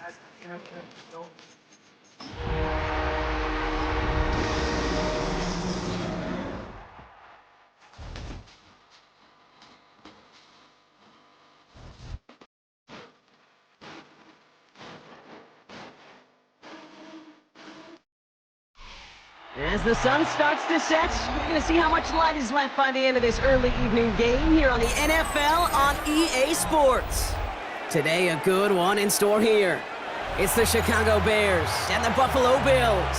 As the sun starts to set, we're going to see how much light is left by the end of this early evening game here on the NFL on EA Sports. Today, a good one in store here. It's the Chicago Bears and the Buffalo Bills.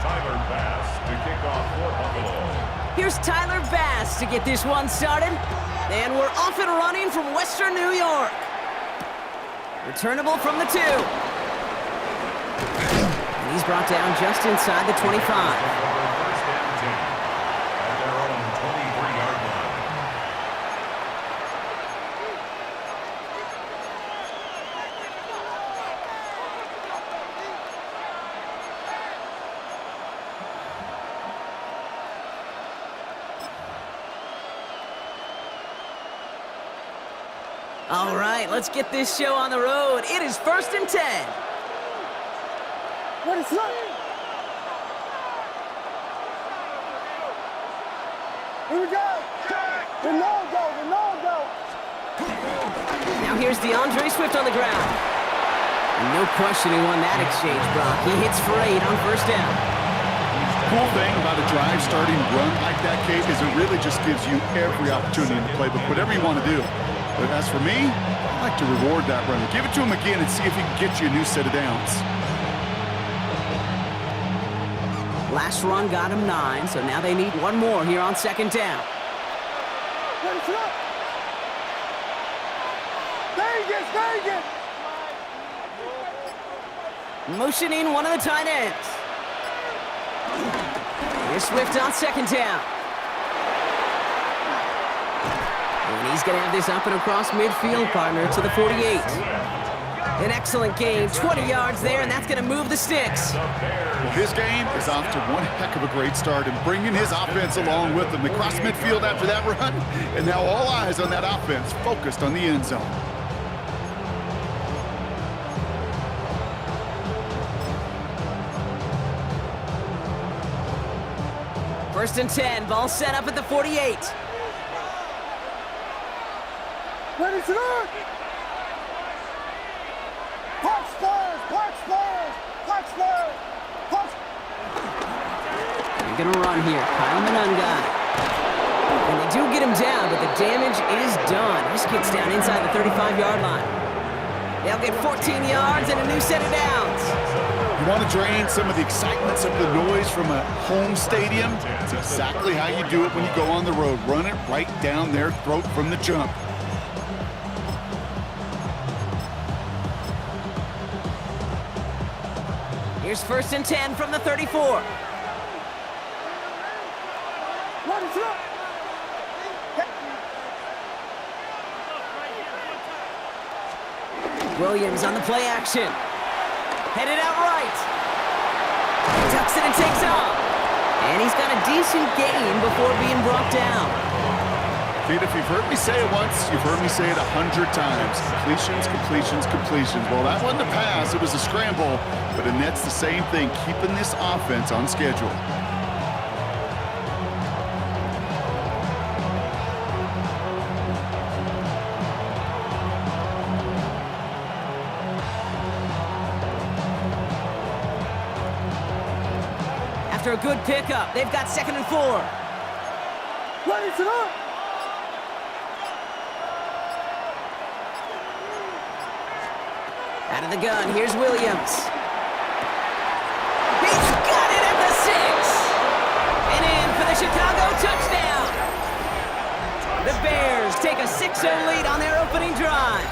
Tyler Bass to kick off for Buffalo. Here's Tyler Bass to get this one started. And we're off and running from Western New York. Returnable from the 2. And he's brought down just inside the 25. First down 10 at their own 23-yard line. All right, let's get this show on the road. It is 1st and 10. What is up? Here we go. Ronaldo. Now here's DeAndre Swift on the ground. And no question he won that exchange, Brock. He hits for 8 on 1st down. Cool thing about a drive starting run like that, Kate, is it really just gives you every opportunity in the playbook, whatever you want to do. But as for me, I like to reward that runner. Give it to him again and see if he can get you a new set of downs. Last run got him 9, so now they need one more here on 2nd down. Vegas. Motioning one of the tight ends. Here's Swift on 2nd down. And he's going to have this up and across midfield, partner, to the 48. An excellent game, 20 yards there, and that's going to move the sticks. Well, his game is off to one heck of a great start and bringing his offense along with him. They crossed midfield after that run, and now all eyes on that offense focused on the end zone. First and 10, ball set up at the 48. Ready to look. Punch Spurs. They're going to run here. Kyle Manunga. And they do get him down, but the damage is done. This gets down inside the 35-yard line. They'll get 14 yards and a new set of downs. You want to drain some of the excitement, some of the noise from a home stadium? It's exactly how you do it when you go on the road. Run it right down their throat from the jump. Here's 1st and 10 from the 34. Williams on the play action. Headed out right. Ducks it and takes off. And he's got a decent gain before being brought down. Pete, if you've heard me say it once, you've heard me say it 100 times. Completions. Well, that wasn't a pass. It was a scramble. But it nets the same thing, keeping this offense on schedule. After a good pickup, they've got 2nd and 4. Ready to look. Out of the gun, here's Williams. He's got it at the 6! And in for the Chicago touchdown! The Bears take a 6-0 lead on their opening drive.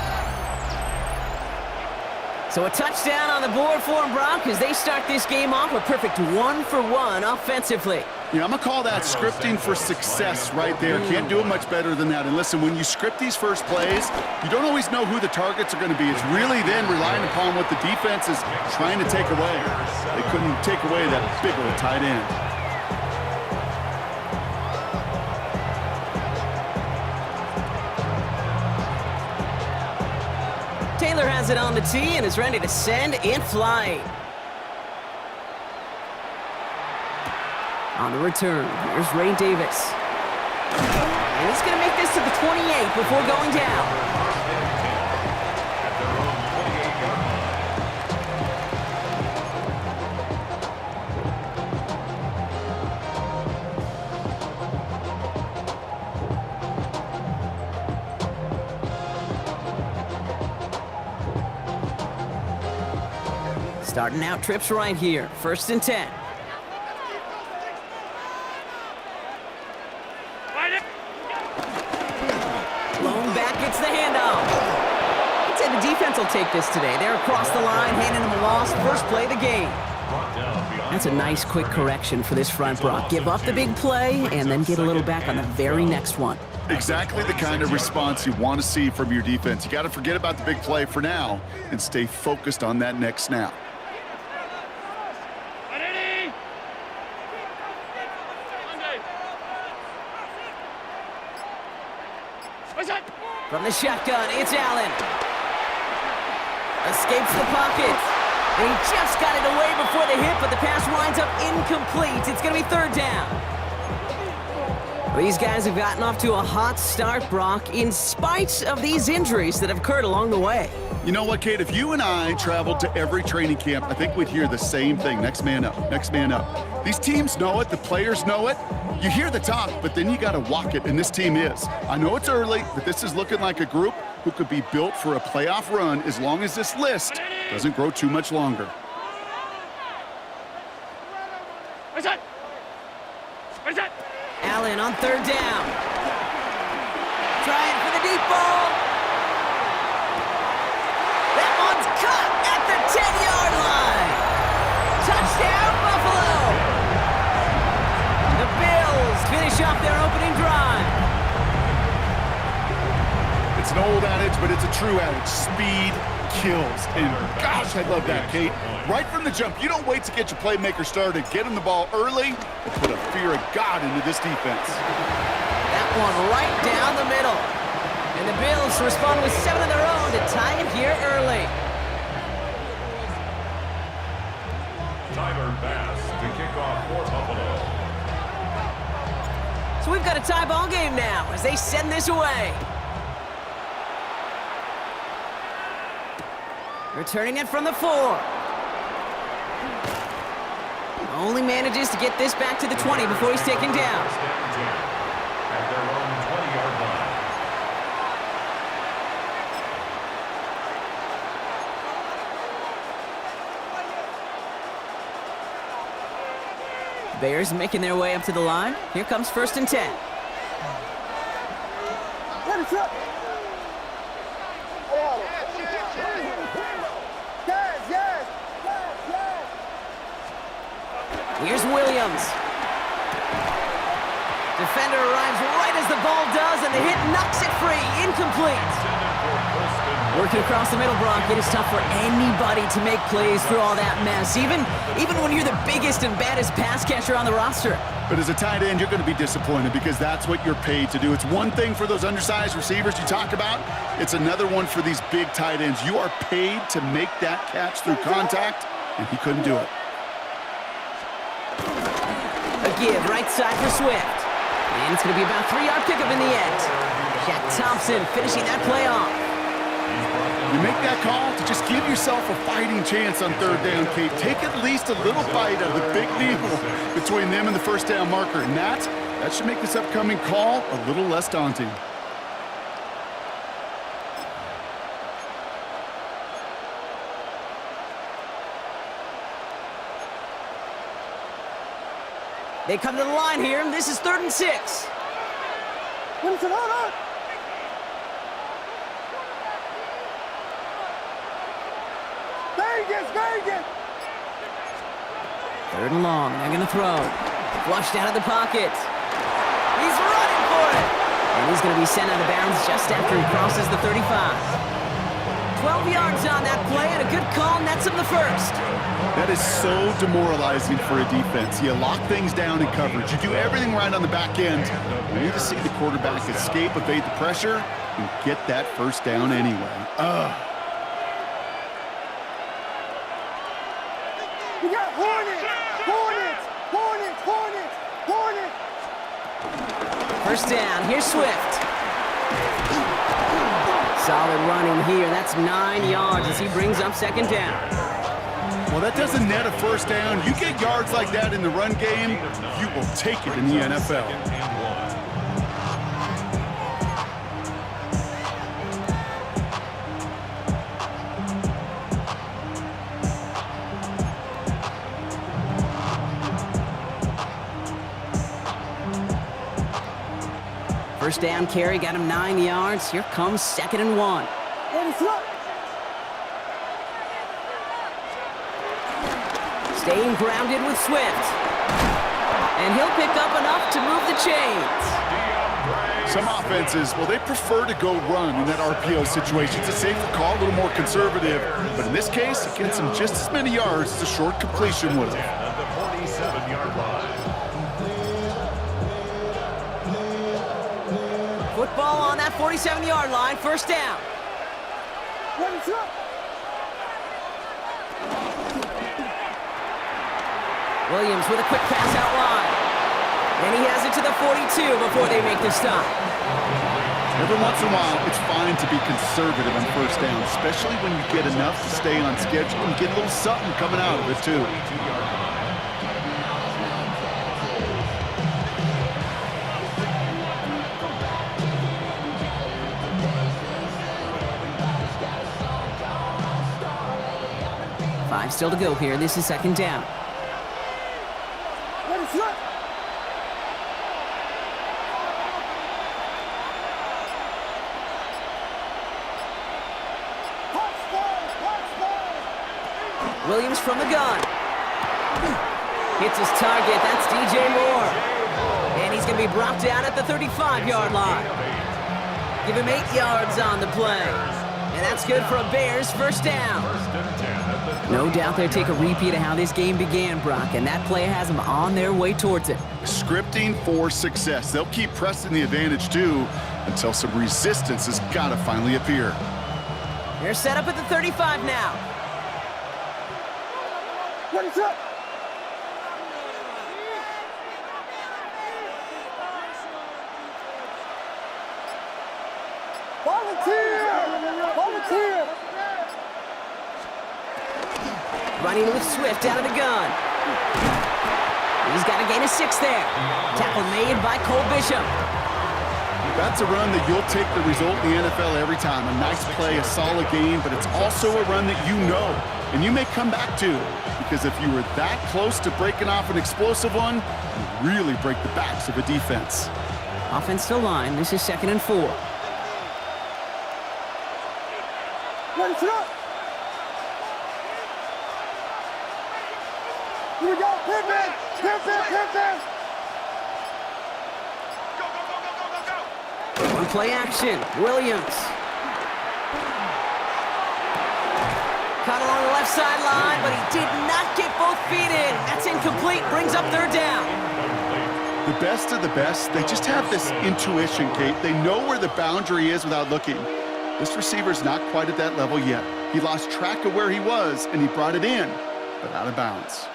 So a touchdown on the board for them, Brock, as they start this game off a perfect 1-for-1 offensively. Yeah, I'm going to call that scripting for success right there. Can't do it much better than that. And listen, when you script these first plays, you don't always know who the targets are going to be. It's really then relying upon what the defense is trying to take away. They couldn't take away that big old tight end. it on the tee and is ready to send in flight. On the return, here's Ray Davis. And he's going to make this to the 28 before going down. Starting out trips right here, 1st and 10. Blown back, gets the handoff. I'd say the defense will take this today. They're across the line, handing them a loss, first play of the game. That's a nice quick correction for this front, Brock. Give up the big play and then get a little back on the very next one. Exactly the kind of response you want to see from your defense. You got to forget about the big play for now and stay focused on that next snap. From the shotgun, it's Allen. Escapes the pocket. And he just got it away before the hit, but the pass winds up incomplete. It's going to be 3rd down. These guys have gotten off to a hot start, Brock, in spite of these injuries that have occurred along the way. You know what, Kate? If you and I traveled to every training camp, I think we'd hear the same thing. Next man up, next man up. These teams know it. The players know it. You hear the talk, but then you got to walk it, and this team is. I know it's early, but this is looking like a group who could be built for a playoff run as long as this list doesn't grow too much longer. Allen on 3rd down. Trying for the deep ball. That one's caught at the 10-yard line. Touchdown, Buffalo. The Bills finish off their opening drive. It's an old adage, but it's a true adage. Speed kills. And gosh, I love that, Kate. Right from the jump, you don't wait to get your playmaker started. Get him the ball early and put a fear of God into this defense. That one right down the middle. And the Bills respond with 7 of their own to tie it here early. Tyler Bass to kick off for Buffalo. So we've got a tie ball game now as they send this away. Returning it from the 4. Only manages to get this back to the 20 before he's taken down. At their own 20-yard line. Bears making their way up to the line. Here comes 1st and 10. Here's Williams. Defender arrives right as the ball does, and the hit knocks it free. Incomplete. Working across the middle, Brock, it is tough for anybody to make plays through all that mess, even when you're the biggest and baddest pass catcher on the roster. But as a tight end, you're going to be disappointed because that's what you're paid to do. It's one thing for those undersized receivers you talk about. It's another one for these big tight ends. You are paid to make that catch through contact, and he couldn't do it. A give right side for Swift. And it's going to be about a 3-yard pickup in the end. Jack Thompson finishing that play off. You make that call to just give yourself a fighting chance on 3rd down, Kate. Take at least a little bite of the big deal between them and the 1st down marker. And that should make this upcoming call a little less daunting. They come to the line here, and this is 3rd and 6. Vegas! 3rd and long, they're going to throw. Flushed out of the pocket. He's running for it. And he's going to be sent out of bounds just after he crosses the 35. 12 yards on that play, and a good call nets him the 1st. That is so demoralizing for a defense. You lock things down in coverage. You do everything right on the back end. You need to see the quarterback escape, evade the pressure, and get that 1st down anyway. First down, here's Swift. Solid running here. That's 9 yards as he brings up second down. Well, that doesn't net a first down. You get yards like that in the run game, you will take it in the NFL. First down carry got him 9 yards. Here comes 2nd and 1. Staying grounded with Swift. And he'll pick up enough to move the chains. Some offenses, well, they prefer to go run in that RPO situation. It's a safer call, a little more conservative. But in this case, it gets him just as many yards as a short completion would have. At the 47-yard line. Football on that 47-yard line, first down. Williams with a quick pass out wide. And he has it to the 42 before they make the stop. Every once in a while, it's fine to be conservative on first down, especially when you get enough to stay on schedule and get a little something coming out of it, too. Five still to go here. This is second down. Williams from the gun. Hits his target. That's DJ Moore. And he's going to be brought down at the 35-yard line. Give him 8 yards on the play. And that's good for a Bears first down. No doubt they'll take a repeat of how this game began, Brock, and that play has them on their way towards it. Scripting for success. They'll keep pressing the advantage, too, until some resistance has got to finally appear. They're set up at the 35 now. What is up? Volunteer! Running with Swift out of the gun. He's got a gain of 6 there. Tackle made by Cole Bishop. That's a run that you'll take the result in the NFL every time. A nice play, a solid game, but it's also a run that you know and you may come back to, because if you were that close to breaking off an explosive one, you really break the backs of a defense. Offensive line, this is 2nd and 4. Ready, sit up! Here we go, pivot! One play action, Williams. Caught along the left sideline, but he did not get both feet in. That's incomplete, brings up third down. The best of the best, they just have this intuition, Kate. They know where the boundary is without looking. This receiver's not quite at that level yet. He lost track of where he was, and he brought it in, but out of bounds.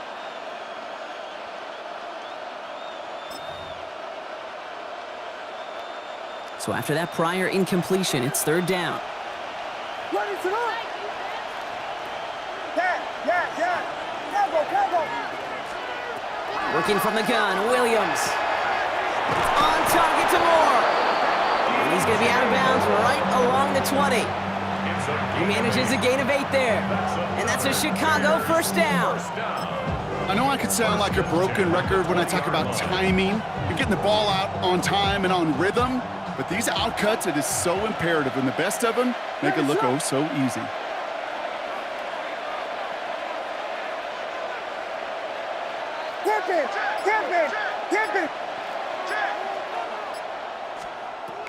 So after that prior incompletion, it's third down. Ready, sit up! Yeah! Cargo! Working from the gun, Williams. On target to Moore. And he's going to be out of bounds right along the 20. He manages a gain of 8 there. And that's a Chicago first down. I know I could sound like a broken record when I talk about timing and getting the ball out on time and on rhythm, but these outcuts, it is so imperative, and the best of them make it look oh so easy. Tip it!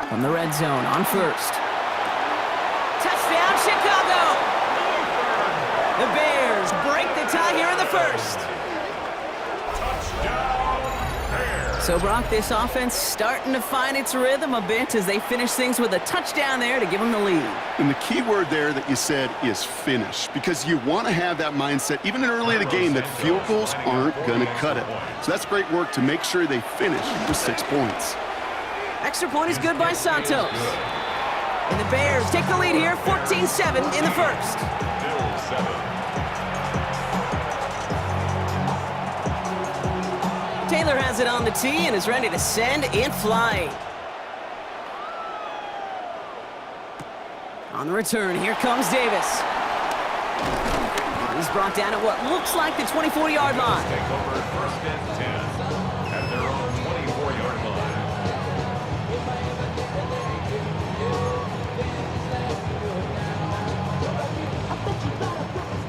From the red zone on first. Touchdown, Chicago! The Bears break the tie here in the first. So, Brock, this offense starting to find its rhythm a bit as they finish things with a touchdown there to give them the lead. And the key word there that you said is finish, because you want to have that mindset, even early in the game, that field goals aren't going to cut it. So that's great work to make sure they finish with 6 points. Extra point is good by Santos. And the Bears take the lead here, 14-7 in the first. Bills 7. Taylor has it on the tee and is ready to send it flying. On the return, here comes Davis. He's brought down at what looks like the 24-yard line. Take over at first and 10 at their own 24-yard line.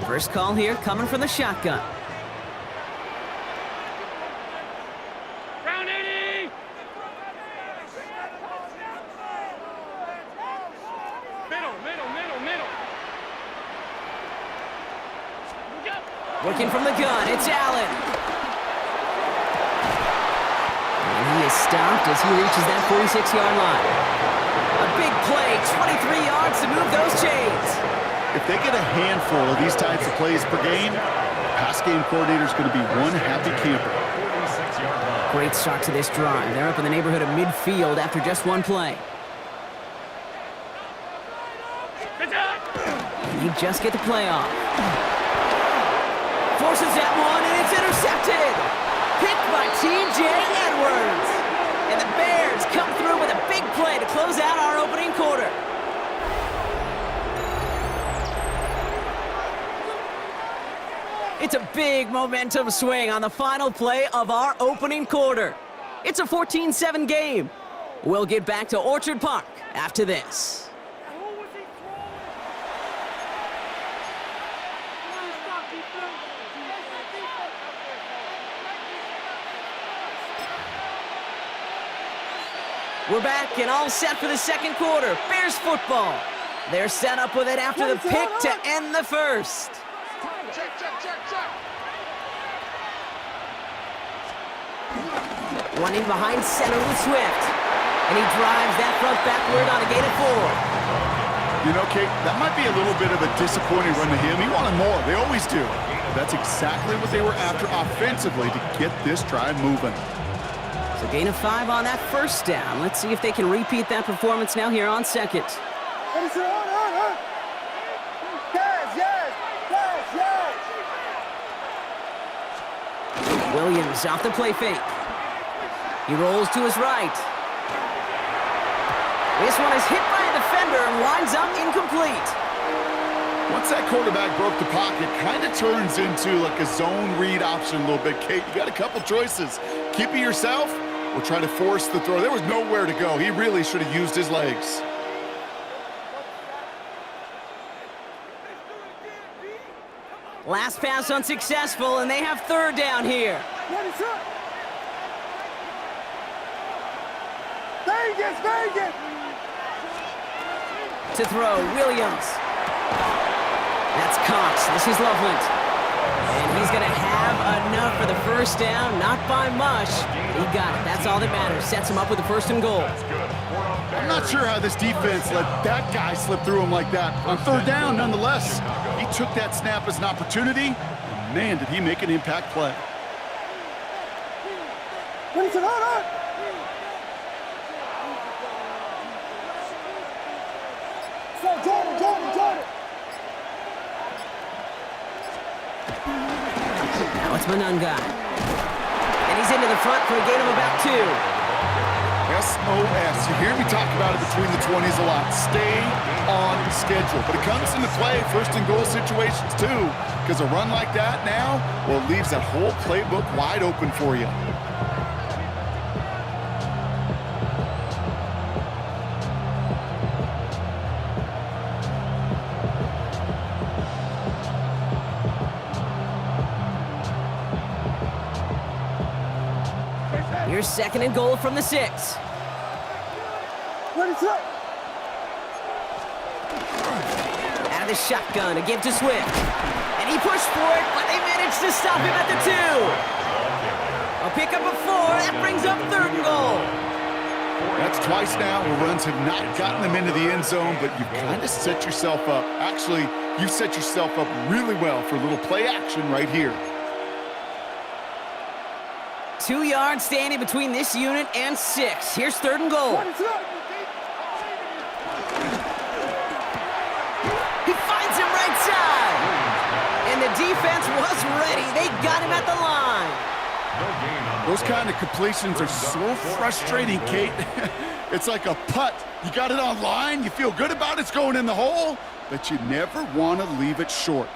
First call here coming from the shotgun. Round 80! Middle. Working from the gun, it's Allen. And he is stopped as he reaches that 46-yard line. A big play, 23 yards to move those chains. If they get a handful of these types of plays per game, pass game coordinator is going to be one happy camper. 46-yard line. Great start to this drive. They're up in the neighborhood of midfield after just one play. And you just get the play off. Forces that one, and it's intercepted. Picked by T.J. Edwards. And the Bears come through with a big play to close out our opening quarter. It's a big momentum swing on the final play of our opening quarter. It's a 14-7 game. We'll get back to Orchard Park after this. We're back and all set for the second quarter. Bears football. They're set up with it after the pick to end the first. Check. One in behind center with Swift. And he drives that front backward on a gain of 4. You know, Kate, that might be a little bit of a disappointing run to him. He wanted more. They always do. That's exactly what they were after offensively to get this drive moving. So gain of 5 on that first down. Let's see if they can repeat that performance now here on second. Williams off the play fake. He rolls to his right. This one is hit by a defender and winds up incomplete. Once that quarterback broke the pocket, kind of turns into like a zone read option a little bit, Kate. You got a couple choices. Keep it yourself or try to force the throw. There was nowhere to go. He really should have used his legs. Last pass unsuccessful, and they have third down here. Vegas! To throw, Williams. That's Cox. This is Loveland. And he's going to have enough for the first down. Not by much. He got it. That's all that matters. Sets him up with the first and goal. I'm not sure how this defense let that guy slip through him like that. On third down, nonetheless, he took that snap as an opportunity. And man, did he make an impact play. Jordan. Now it's Manunga. And he's into the front for a gain of about 2. SOS. You hear me talk about it between the 20s a lot. Stay on schedule. But it comes into play first and goal situations too. Because a run like that now, well, it leaves that whole playbook wide open for you. Here's second and goal from the 6. Out of the shotgun, a give to Swift. And he pushed for it, but they managed to stop him at the 2. A pickup of 4, that brings up third and goal. That's twice now where runs have not gotten them into the end zone, but you've kind of set yourself up. Actually, you've set yourself up really well for a little play action right here. 2 yards standing between this unit and 6. Here's 3rd and goal. He finds him right side. And the defense was ready. They got him at the line. Those kind of completions are so frustrating, Kate. It's like a putt. You got it on line, you feel good about it's going in the hole, but you never want to leave it short.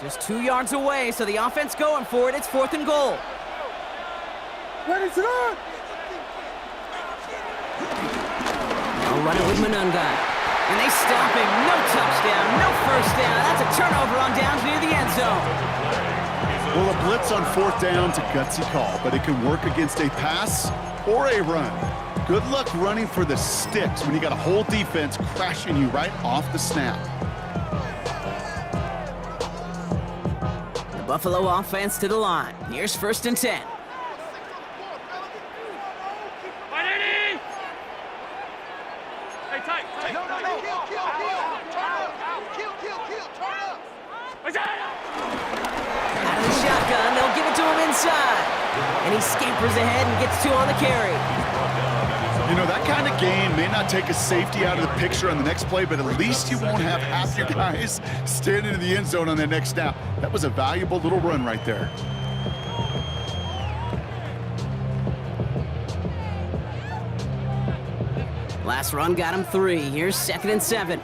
Just 2 yards away, so the offense going for it. It's 4th and goal. Ready to run! Now running with Manunga. And they stop him. No touchdown, no first down. That's a turnover on downs near the end zone. Well, a blitz on 4th down's a gutsy call, but it can work against a pass or a run. Good luck running for the sticks when you got a whole defense crashing you right off the snap. The Buffalo offense to the line. Here's 1st and 10. Out of the shotgun, they'll give it to him inside. And he scampers ahead and gets 2 on the carry. You know, that kind of game may not take a safety out of the picture on the next play, but at least you won't have half your guys standing in the end zone on that next snap. That was a valuable little run right there. Last run got him 3. Here's 2nd and 7.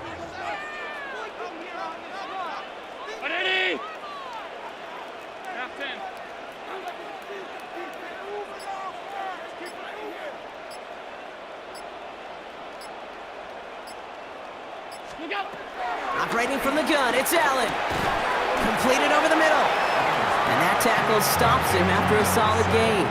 Operating from the gun, it's Allen. Completed over the middle. And that tackle stops him after a solid gain.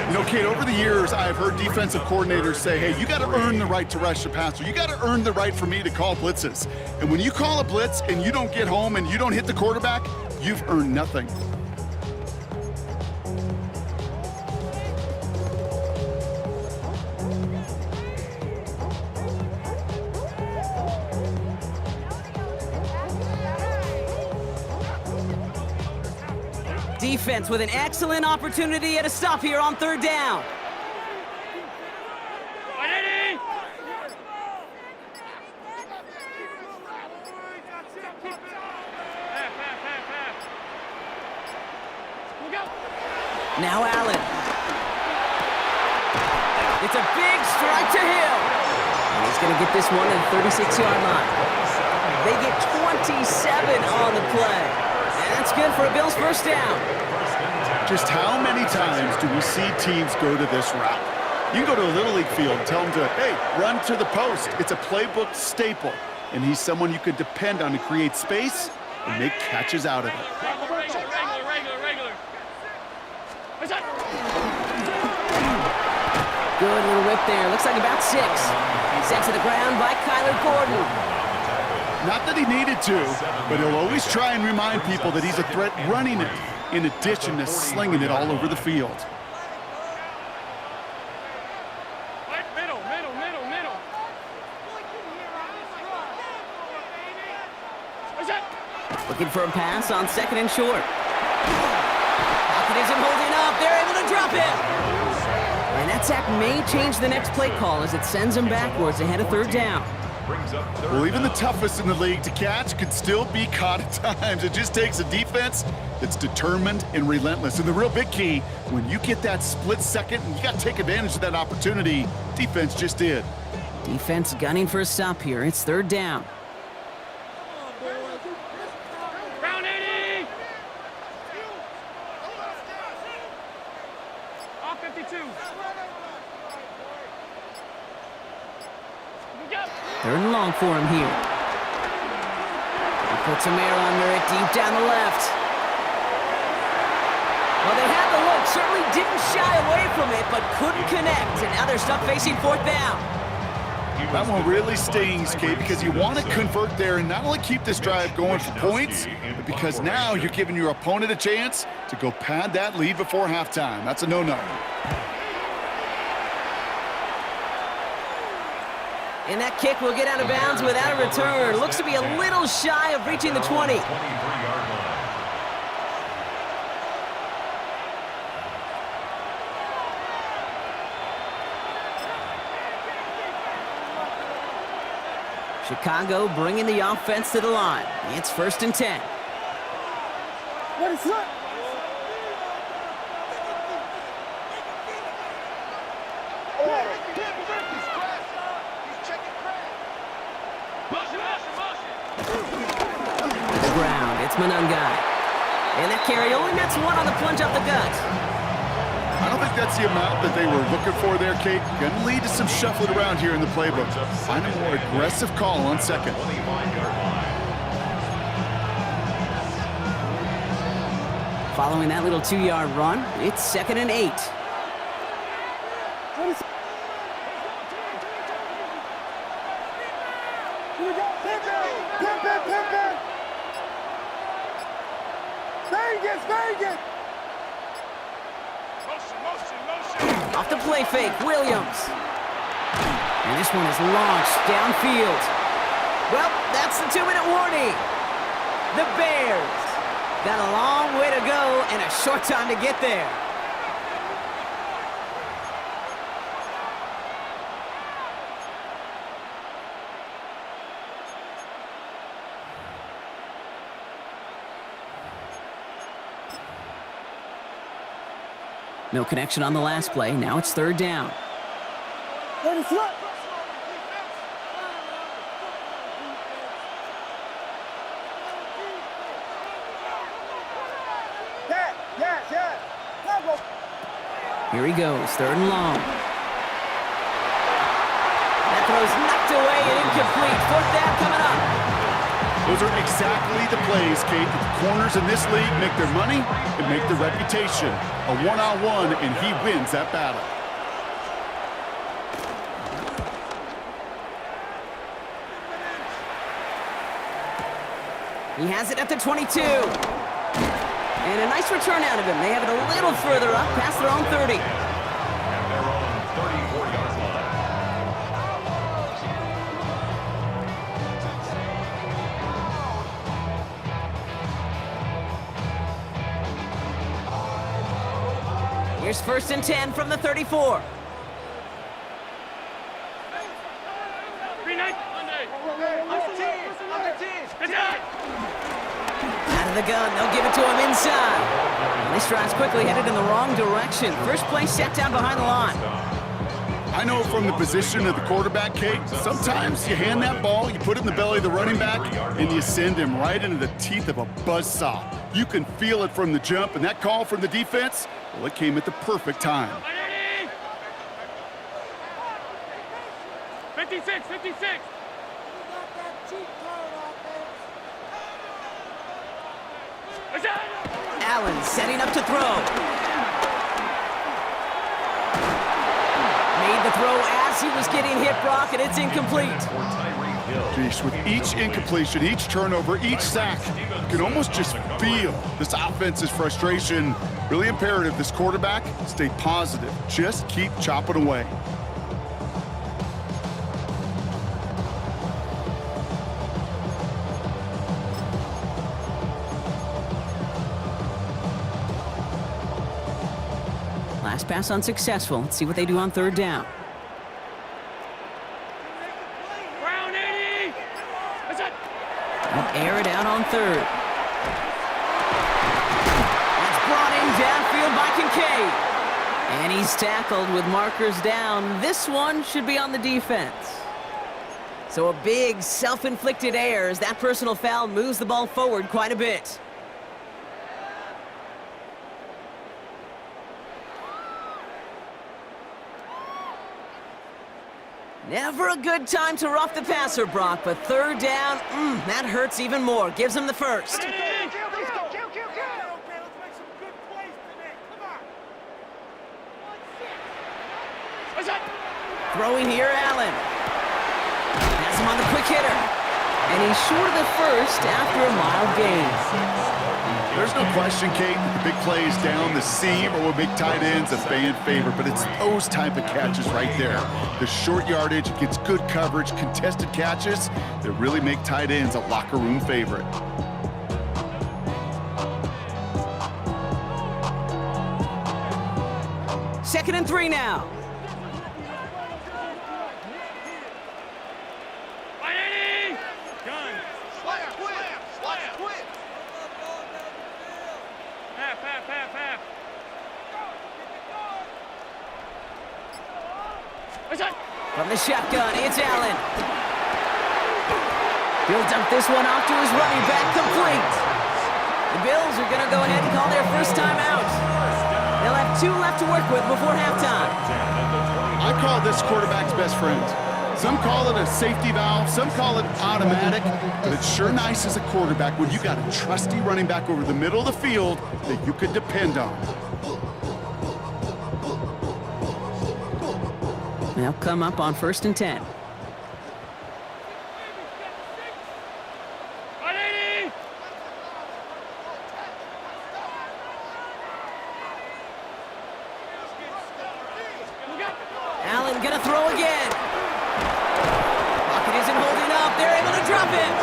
You know, Kate, over the years, I've heard defensive coordinators say, hey, you got to earn the right to rush the passer. You got to earn the right for me to call blitzes. And when you call a blitz and you don't get home and you don't hit the quarterback, you've earned nothing. Defense with an excellent opportunity at a stop here on 3rd down. Now Allen. It's a big strike to Hill. And he's going to get this one at the 36-yard line. They get 27 on the play. And that's good for a Bills 1st down. Just how many times do we see teams go to this route? You can go to a Little League field and tell them to, hey, run to the post. It's a playbook staple. And he's someone you could depend on to create space and make catches out of it. Good little whip there. Looks like about 6. Sent to the ground by Kyler Gordon. Not that he needed to, but he'll always try and remind people that he's a threat running it, in addition to slinging it all over the field. Looking for a pass on 2nd and short. Pocket isn't holding up. They're able to drop it. And that sack may change the next play call as it sends him backwards ahead of 3rd down. Well, even the toughest in the league to catch could still be caught at times. It just takes a defense that's determined and relentless. And the real big key, when you get that split second, and you got to take advantage of that opportunity, defense just did. Defense gunning for a stop here. It's 3rd down. Round 80! Off 52. 3rd and long for him here. He puts a mirror under it deep down the left. Well, they had the look, certainly didn't shy away from it, but couldn't connect, and now they're stuck facing 4th down. That one really stings, Kate, because you want to convert there and not only keep this drive going for points, but because now you're giving your opponent a chance to go pad that lead before halftime. That's a no-no. And that kick will get out of bounds without a return. Looks to be a little shy of reaching the 20. 23-yard line. Chicago bringing the offense to the line. It's 1st and 10. What is that? The ground, it's Monangai. And that carry only nets one on the plunge up the gut. I don't think that's the amount that they were looking for there, Kate. Going to lead to some shuffling around here in the playbook. Find a more aggressive call on second. 25-yard line. Following that little 2-yard run, it's 2nd and 8. What is Here we go. Pimp. Vegas. Motion. Off the play fake, Williams. And this one is launched downfield. Well, that's the 2-minute warning. The Bears got a long way to go and a short time to get there. No connection on the last play. Now it's 3rd down. What is that? Yes. Bravo. Here he goes, 3rd and long. That throw's knocked away and incomplete. 4th down coming up. Those are exactly the plays, Kate, that the corners in this league make their money and make their reputation. A one-on-one, and he wins that battle. He has it at the 22. And a nice return out of him. They have it a little further up, past their own 30. At their own 34-yard line. Here's 1st and 10 from the 34. Out of the gun, they'll give it to him inside. And this drive's quickly headed in the wrong direction. First play set down behind the line. I know from the position of the quarterback, Kate, sometimes you hand that ball, you put it in the belly of the running back, and you send him right into the teeth of a buzzsaw. You can feel it from the jump, and that call from the defense, well, it came at the perfect time. 56. Allen setting up to throw. Made the throw as he was getting hit, Brock, and it's incomplete. Geez, with each incompletion, each turnover, each sack, you can almost just feel this offense's frustration. Really imperative this quarterback stay positive. Just keep chopping away. Last pass unsuccessful. Let's see what they do on 3rd down. Round 80. They'll air it out on 3rd. That's brought in downfield by Kincaid. And he's tackled with markers down. This one should be on the defense. So a big self-inflicted error as that personal foul moves the ball forward quite a bit. Never a good time to rough the passer, Brock, but 3rd down, that hurts even more. Gives him the first. Okay, let's make some good plays today. Come on. Throwing here, Allen. Has him on the quick hitter. And he's short of the first after a mild gain. There's no question, Kate, that the big plays down the seam or will make tight ends a fan favorite, but it's those type of catches right there. The short yardage gets good coverage, contested catches that really make tight ends a locker room favorite. Second and 3 now. From the shotgun, it's Allen. He'll dump this one off to his running back, complete. The Bills are going to go ahead and call their first time out. They'll have 2 left to work with before halftime. I call this quarterback's best friend. Some call it a safety valve, some call it automatic, but it's sure nice as a quarterback when you got a trusty running back over the middle of the field that you could depend on. They'll come up on 1st and 10. Allen gonna throw again. Pocket isn't holding up. They're able to drop it.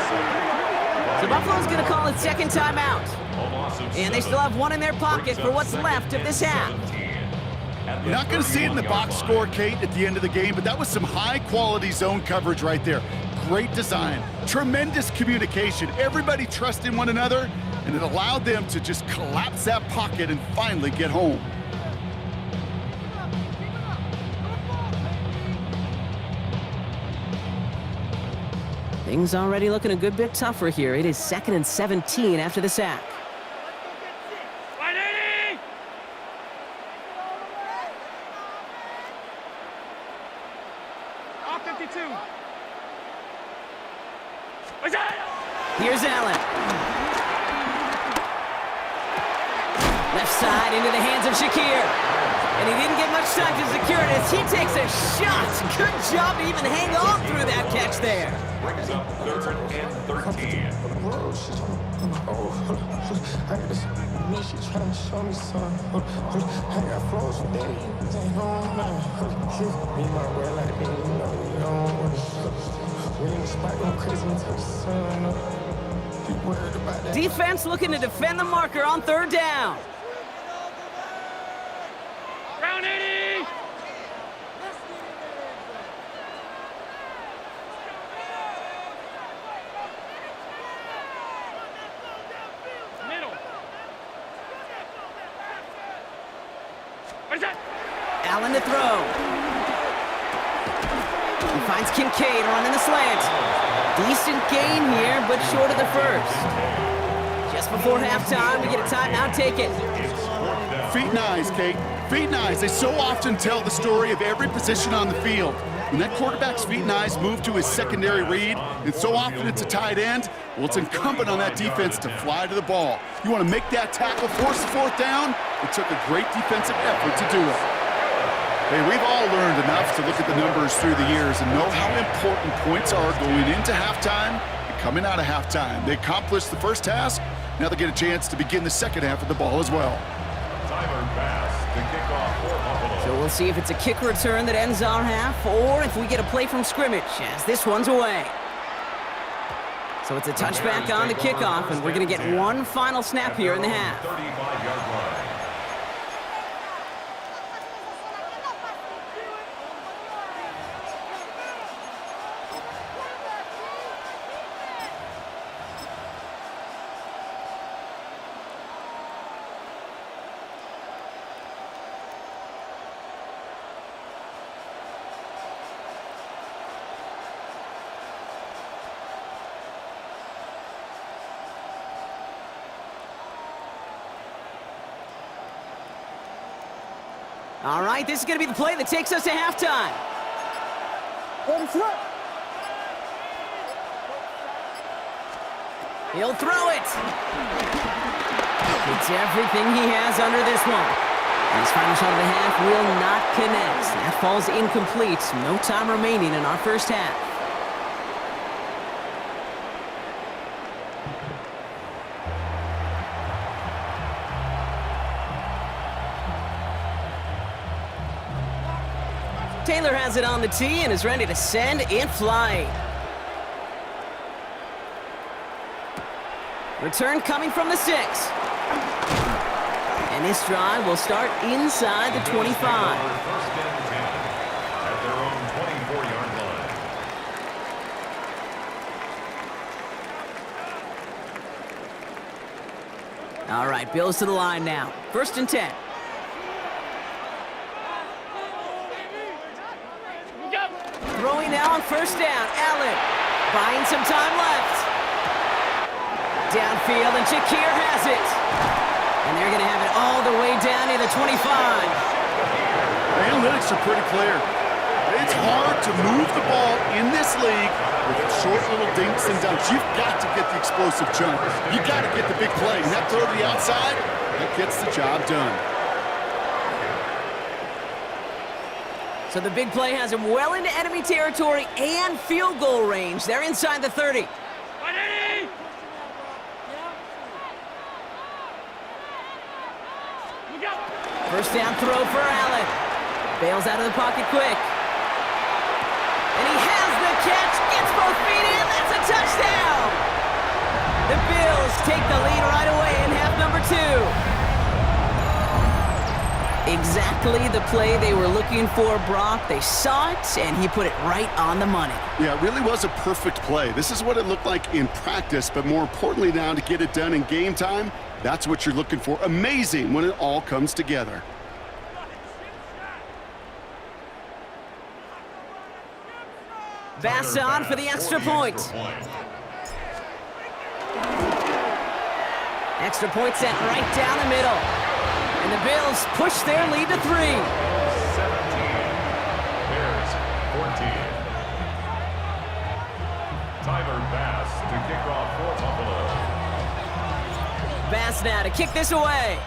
So Buffalo's gonna call it second timeout. And they still have 1 in their pocket for what's left of this half. You're not going to see it in the box score, Kate, at the end of the game, but that was some high-quality zone coverage right there. Great design, tremendous communication. Everybody trusting one another, and it allowed them to just collapse that pocket and finally get home. Things already looking a good bit tougher here. It is 2nd and 17 after the sack. Here's Allen. Left side into the hands of Shakir. And he didn't get much time to secure it as he takes a shot. Good job to even hang on through that catch there. Brings up 3rd and 13. Defense looking to defend the marker on 3rd down. Round 80! Middle. What is that? Allen to throw. He finds Kincaid running the slant. Decent gain here, but short of the first. Just before halftime, we get a timeout taken. Feet and eyes, Kate. Feet and eyes. They so often tell the story of every position on the field. When that quarterback's feet and eyes move to his secondary read, and so often it's a tight end, well, it's incumbent on that defense to fly to the ball. You want to make that tackle, force the 4th down? It took a great defensive effort to do it. Hey, we've all learned enough to look at the numbers through the years and know how important points are going into halftime and coming out of halftime. They accomplished the first task. Now they get a chance to begin the second half of the ball as well. Tyler Bass to kick off for Buffalo. So we'll see if it's a kick return that ends our half or if we get a play from scrimmage as this one's away. So it's a touchback on the kickoff, and we're going to get 1 final snap here in the half. 35-yard line. All right, this is going to be the play that takes us to halftime. He'll throw it. It's everything he has under this one. And his final shot of the half will not connect. That falls incomplete. No time remaining in our first half. Taylor has it on the tee and is ready to send in flight. Return coming from the 6. And this drive will start inside the 25. First and 10 at their own 24-yard line. All right, Bills to the line now. First and 10. Throwing now on first down. Allen buying some time left. Downfield, and Shakir has it. And they're going to have it all the way down near the 25. The analytics are pretty clear. It's hard to move the ball in this league with short little dinks and dunks. You've got to get the explosive jump. You've got to get the big play. And that throw to the outside, that gets the job done. So the big play has him well into enemy territory and field goal range. They're inside the 30. First down throw for Allen. Bails out of the pocket quick. And he has the catch, gets both feet in, that's a touchdown! The Bills take the lead right away in half number 2. Exactly the play they were looking for, Brock. They saw it, and he put it right on the money. Yeah, it really was a perfect play. This is what it looked like in practice, but more importantly now to get it done in game time, that's what you're looking for. Amazing when it all comes together. Bass on for the extra point. Extra point sent right down the middle. And the Bills push their lead to 3. 17. Bears 14. Tyler Bass to kick off for Buffalo. Bass now to kick this away.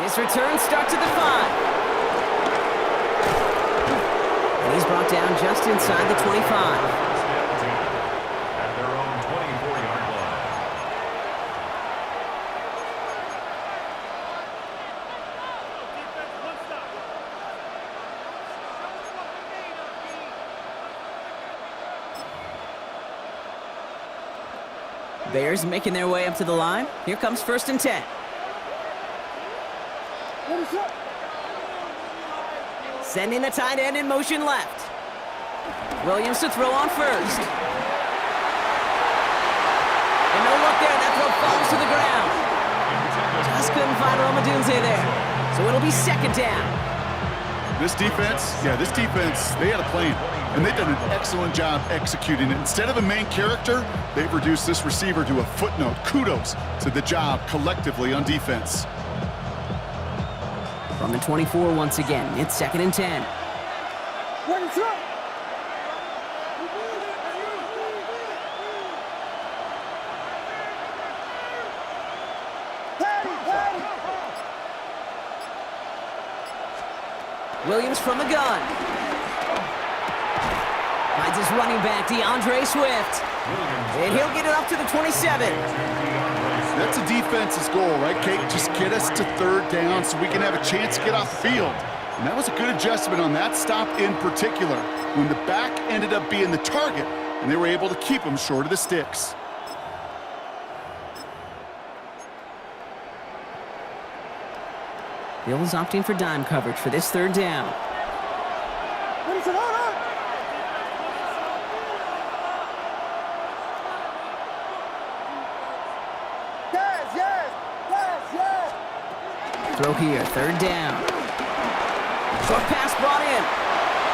This return starts at the 5. And he's brought down just inside the 25. First and 10 at their own 24-yard line. Bears making their way up to the line. Here comes first and 10. Sending the tight end in motion left. Williams to throw on first. And no look there. That throw falls to the ground. Just couldn't find Romadunze there. So it'll be second down. This defense, they had a plan. And they've done an excellent job executing it. Instead of a main character, they've reduced this receiver to a footnote. Kudos to the job collectively on defense. From the 24 once again, it's second and 10. Williams from the gun. Finds his running back, DeAndre Swift. And he'll get it up to the 27. That's a defense's goal, right, Kate? Just get us to third down so we can have a chance to get off the field. And that was a good adjustment on that stop in particular, when the back ended up being the target, and they were able to keep him short of the sticks. Bills opting for dime coverage for this third down. Throw here, third down. Short pass brought in.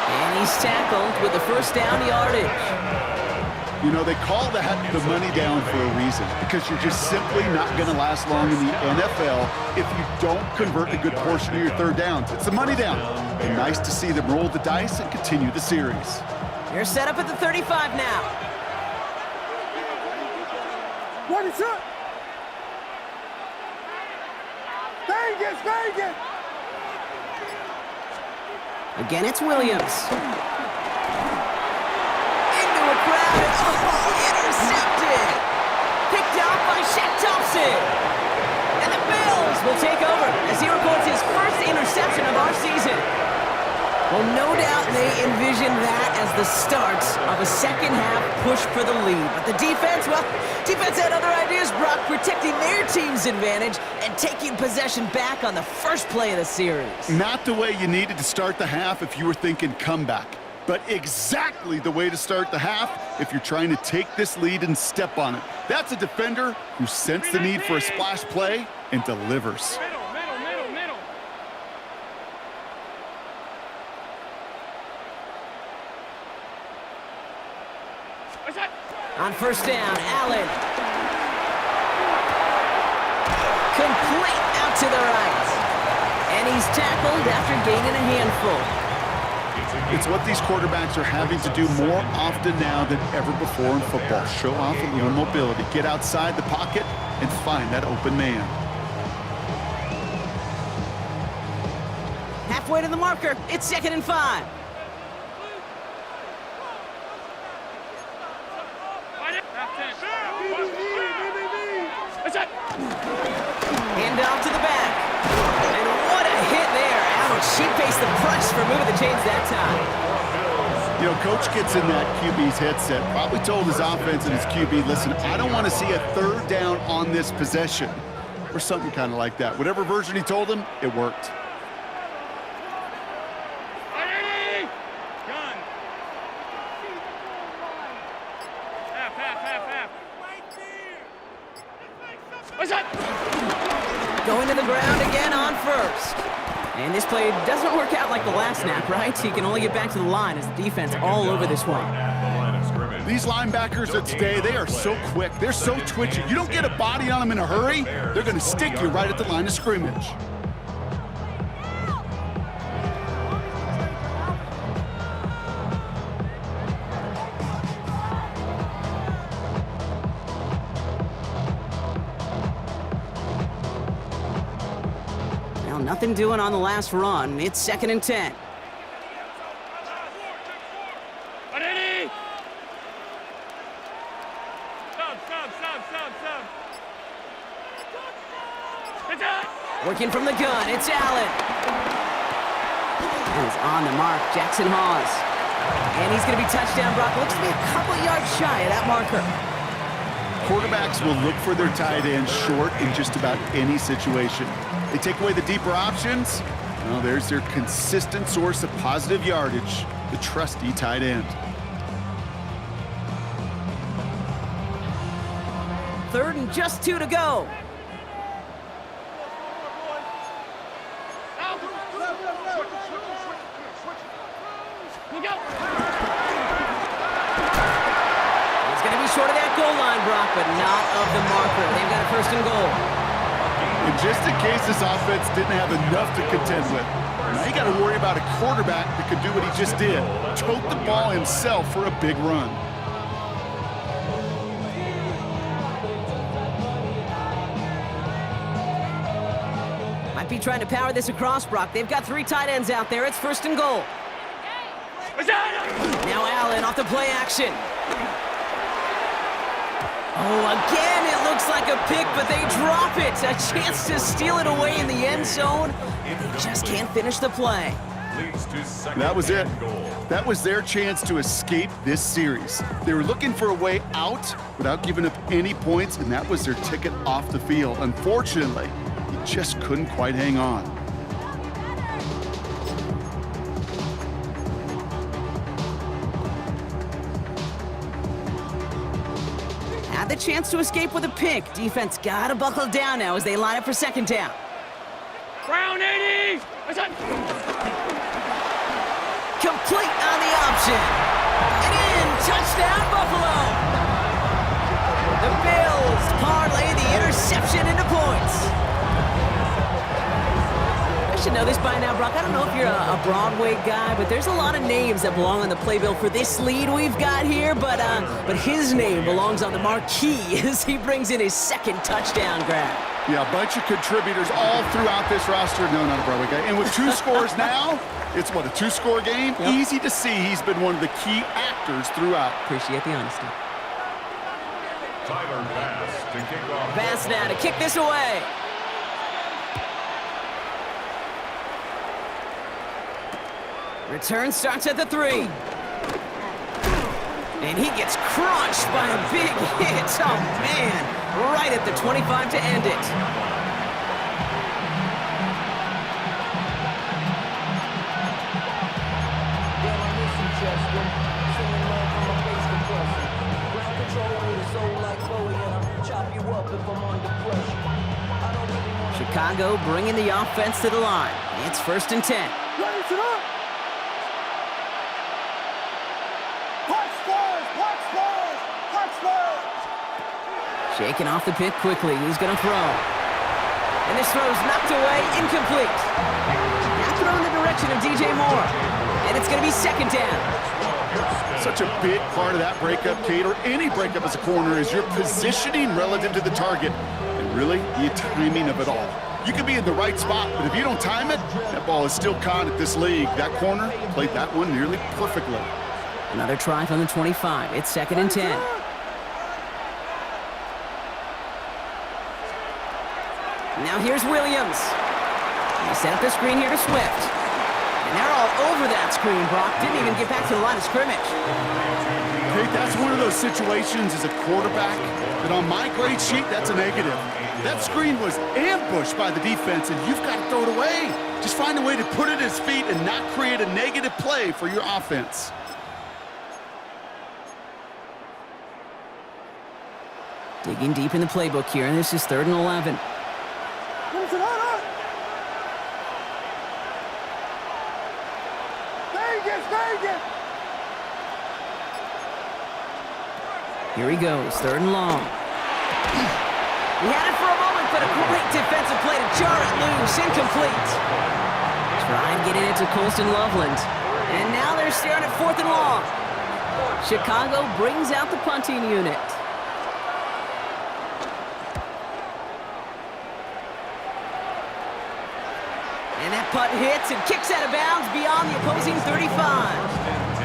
And he's tackled with the first down yardage. You know, they call that the money down for a reason, because you're just simply not going to last long in the NFL if you don't convert a good portion of your third downs. It's the money down. And nice to see them roll the dice and continue the series. They're set up at the 35 now. What is up? Vegas, Vegas! Again, it's Williams. Into a crowd. Oh, intercepted. Picked out by Shaq Thompson. And the Bills Miles will take over as he records his first interception of our season. Well, no doubt they envision that as the start of a second-half push for the lead. But the defense, well, defense had other ideas, Brock, protecting their team's advantage and taking possession back on the first play of the series. Not the way you needed to start the half if you were thinking comeback, but exactly the way to start the half if you're trying to take this lead and step on it. That's a defender who sensed the need for a splash play and delivers. Middle. What's that? On first down, Allen. Complete out to the right. And he's tackled after gaining a handful. It's what these quarterbacks are having to do more often now than ever before in football. Show off a little mobility. Get outside the pocket and find that open man. Halfway to the marker. It's 2nd and 5. What's that? Hand off to the back. And what a hit there. Ouch, she faced the press for moving the chains that time. You know, coach gets in that QB's headset, probably told his offense and his QB, listen, I don't want to see a third down on this possession. Or something kind of like that. Whatever version he told him, it worked. Ready? Gun. Half. What's that? Going to the ground again on first. And this play doesn't work out like the last snap, right? He can only get back to the line as the defense all over this one. These linebackers of today, they are so quick. They're so twitchy. You don't get a body on them in a hurry, they're going to stick you right at the line of scrimmage. Well, nothing doing on the last run. It's 2nd and 10. Ready? Sub. It's out. Working from the gun, it's Allen. He's on the mark, Jackson Hawes. And he's going to be touchdown, Brock. Looks to be a couple yards shy of that marker. Quarterbacks will look for their tight end short in just about any situation. They take away the deeper options. Well, there's their consistent source of positive yardage, the trusty tight end. 3rd and just 2 to go. Look out. He's going to be short of that goal line, Brock, but not of the marker. They've got a 1st and goal. And just in case this offense didn't have enough to contend with, now you got to worry about a quarterback that could do what he just did, tote the ball himself for a big run. Might be trying to power this across, Brock. They've got 3 tight ends out there. It's 1st and goal. What's that? Now Allen off the play action. Oh, again, it looks like a pick, but they drop it. A chance to steal it away in the end zone. They just can't finish the play. That was it. That was their chance to escape this series. They were looking for a way out without giving up any points, and that was their ticket off the field. Unfortunately, he just couldn't quite hang on. Had the chance to escape with a pick. Defense got to buckle down now as they line up for 2nd down. Round 80. What's that? Complete on the option. And in, touchdown Buffalo. The Bills parlay the interception into points. I should know this by now, Brock. I don't know if you're a Broadway guy, but there's a lot of names that belong on the playbill for this lead we've got here, but his name belongs on the marquee as he brings in his 2nd touchdown grab. Yeah, a bunch of contributors all throughout this roster. No, not a Broadway guy. And with 2 scores now, it's what, a 2-score game? Yep. Easy to see he's been one of the key actors throughout. Appreciate the honesty. Tyler Bass to kick off. Bass now to kick this away. Return starts at the 3. And he gets crushed by a big hit. Oh, man. Right at the 25 to end it. Chicago bringing the offense to the line. It's 1st and 10. Shaking off the pick quickly. He's going to throw. And this throw's knocked away, incomplete. Now throw in the direction of DJ Moore. And it's going to be 2nd down. Such a big part of that breakup, Kate, or any breakup as a corner, is your positioning relative to the target. And really, the timing of it all. You can be in the right spot, but if you don't time it, that ball is still caught at this league. That corner played that one nearly perfectly. Another try from the 25. It's 2nd and 10. Now here's Williams. He set up the screen here to Swift. And they're all over that screen, Brock. Didn't even get back to the line of scrimmage. Kate, that's one of those situations as a quarterback that on my grade sheet, that's a negative. That screen was ambushed by the defense, and you've got to throw it away. Just find a way to put it at his feet and not create a negative play for your offense. Digging deep in the playbook here, and this is 3rd and 11. Here he goes, 3rd and long. He had it for a moment, but a great defensive play to jar it loose, incomplete. Try and get it into Colston Loveland. And now they're staring at 4th and long. Chicago brings out the punting unit. And that punt hits and kicks out of bounds beyond the opposing 35.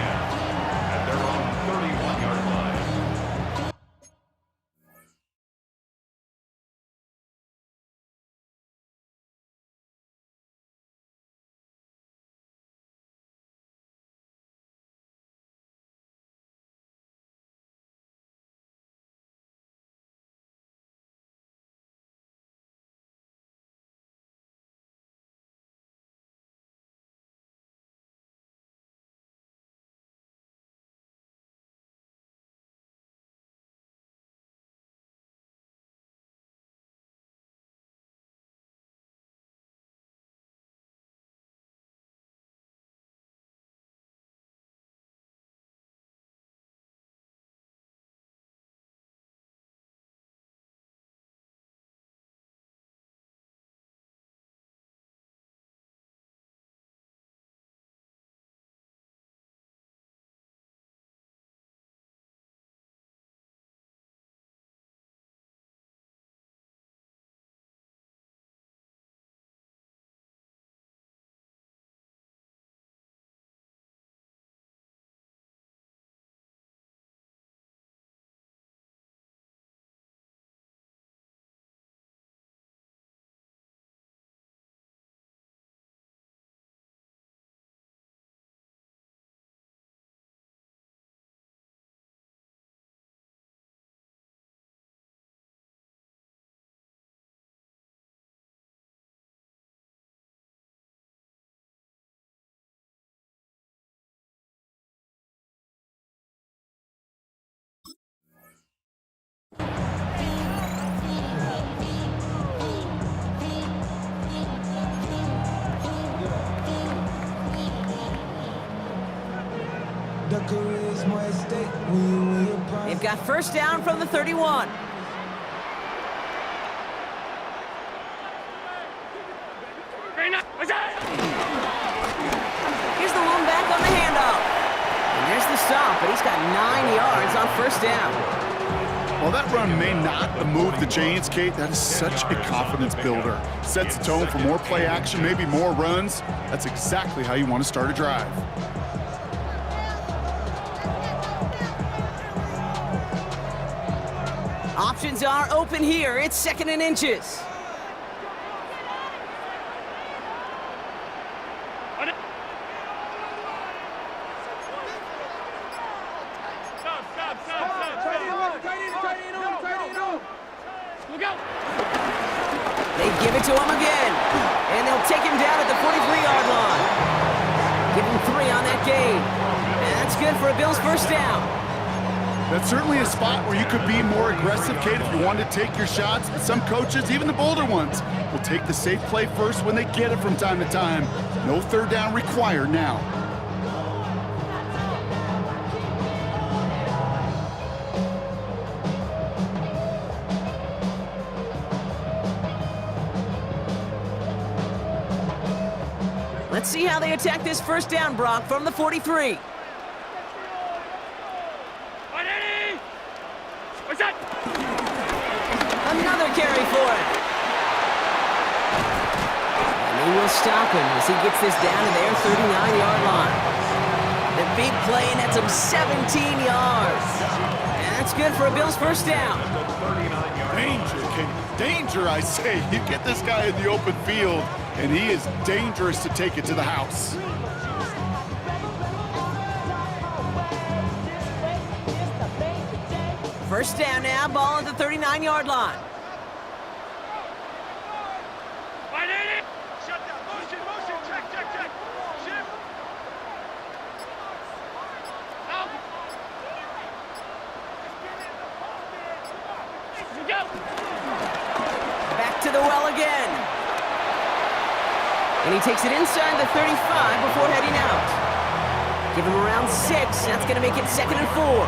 They've got 1st down from the 31. Here's the lone back on the handoff. And there's the stop, but he's got 9 yards on 1st down. While that run may not move the chains, Kate, that is such a confidence builder. Sets the tone for more play action, maybe more runs. That's exactly how you want to start a drive. Options are open here. It's 2nd and inches. That's good for a Bills first down. That's certainly a spot where you could be more aggressive, Kate, if you wanted to take your shots. Some coaches, even the bolder ones, will take the safe play first when they get it from time to time. No third down required now. Let's see how they attack this first down, Brock, from the 43. Another carry for it. And they will stop him as he gets this down to their 39-yard line. The big play, and that's him 17 yards. And that's good for a Bills first down. Danger, Kate. Danger, I say. You get this guy in the open field, and he is dangerous to take it to the house. First down now, ball at the 39-yard line. Shut down. Motion, motion. Check, check, check. Shift. Out. Go. Back to the well again. And he takes it inside the 35 before heading out. Give him around 6. That's going to make it 2nd and 4.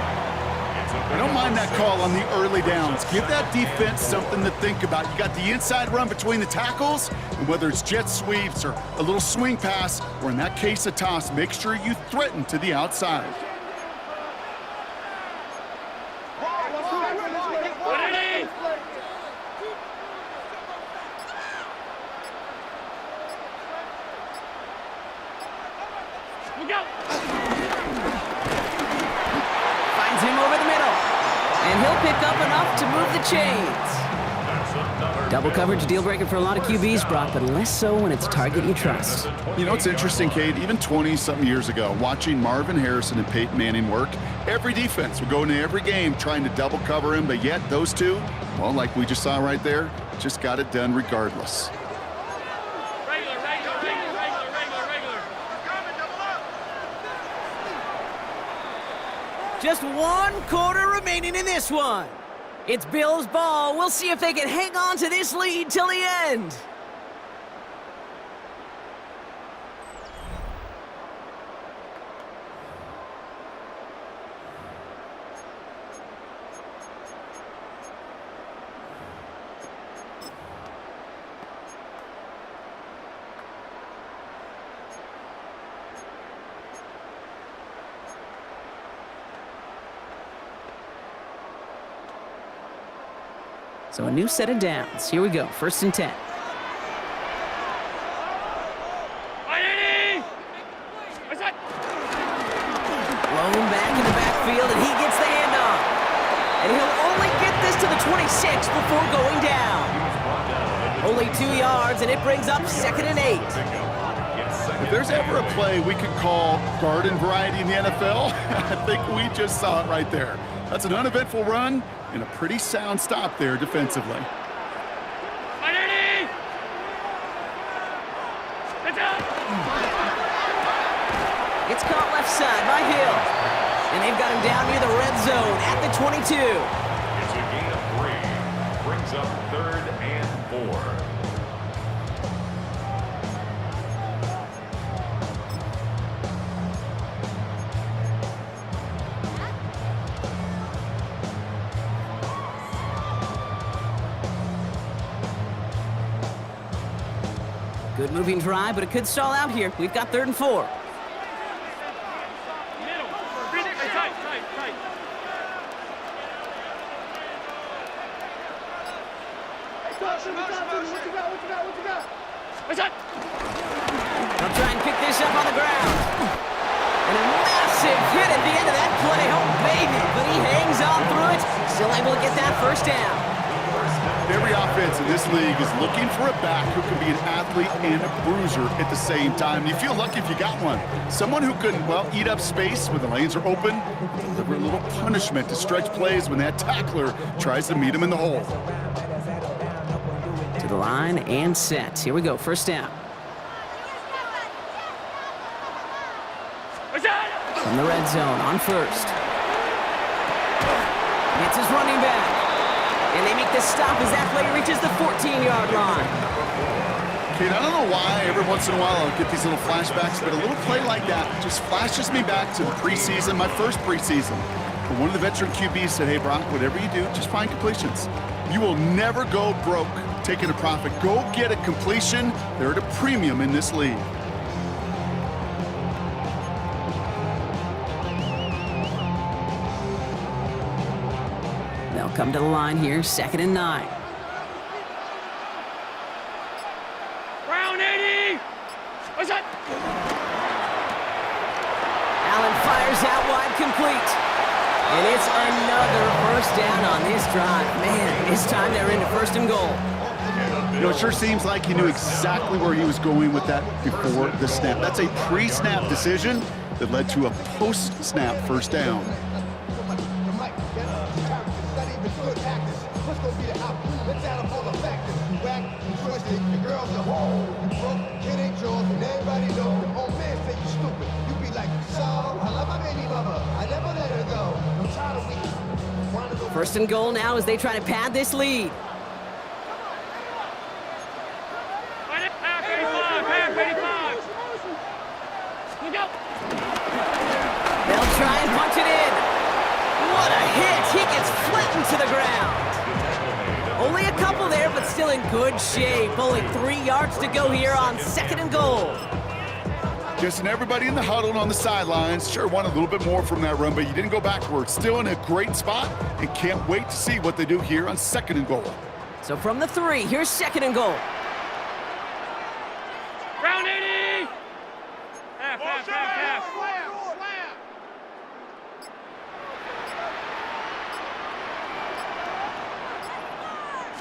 I don't mind that call on the early downs. Give that defense something to think about. You got the inside run between the tackles, and whether it's jet sweeps or a little swing pass, or in that case a toss, make sure you threaten to the outside. Go. Finds him over the middle. And he'll pick up enough to move the chains. Double coverage deal breaker for a lot of QBs, Brock, but less so when it's a target you trust. You know, it's interesting, Kate, even 20-something years ago, watching Marvin Harrison and Peyton Manning work, every defense would go into every game trying to double cover him, but yet those two, well, like we just saw right there, just got it done regardless. Regular. Coming, double up. Just 1 quarter remaining in this one. It's Bills ball. We'll see if they can hang on to this lead till the end. So a new set of downs. Here we go, 1st and 10. Blown back in the backfield, and he gets the handoff. And he'll only get this to the 26 before going down. Only 2 yards, and it brings up 2nd and 8. If there's ever a play we could call garden variety in the NFL, I think we just saw it right there. That's an uneventful run and a pretty sound stop there defensively. It's caught left side by Hill. And they've got him down near the red zone at the 22. It's a gain of 3. Brings up 3rd and 4. Good moving drive, but it could stall out here. We've got 3rd and 4. They'll try and pick this up on the ground. And a massive hit at the end of that play. Oh, baby. But he hangs on through it. Still able to get that first down. Every offense in this league is looking for a back who can be an athlete and a bruiser at the same time. You feel lucky if you got one. Someone who can, well, eat up space when the lanes are open, deliver a little punishment to stretch plays when that tackler tries to meet him in the hole. To the line and set. Here we go, first down. What's that? From the red zone on first. It's his running back. And they make the stop as that play reaches the 14-yard line. Kate, I don't know why every once in a while I'll get these little flashbacks, but a little play like that just flashes me back to the preseason, my first preseason. But one of the veteran QBs said, hey, Brock, whatever you do, just find completions. You will never go broke taking a profit. Go get a completion. They're at a premium in this league. They'll come to the line here, 2nd and 9. Round 80. What's that? Allen fires out wide, complete. And it's another first down on this drive. Man, this time they're into 1st and goal. You know, it sure seems like he knew exactly where he was going with that before the snap. That's a pre-snap decision that led to a post-snap first down. First and goal now as they try to pad this lead. Half 85. Look out. They'll try and punch it in. What a hit! He gets flattened to the ground. Only a couple there, but still in good shape. Only 3 yards to go here on 2nd and goal. Justin, everybody in the huddle and on the sidelines sure wanted a little bit more from that run, but you didn't go backwards. Still in a great spot and can't wait to see what they do here on 2nd and goal. So from the 3, here's 2nd and goal. Round 80. Half.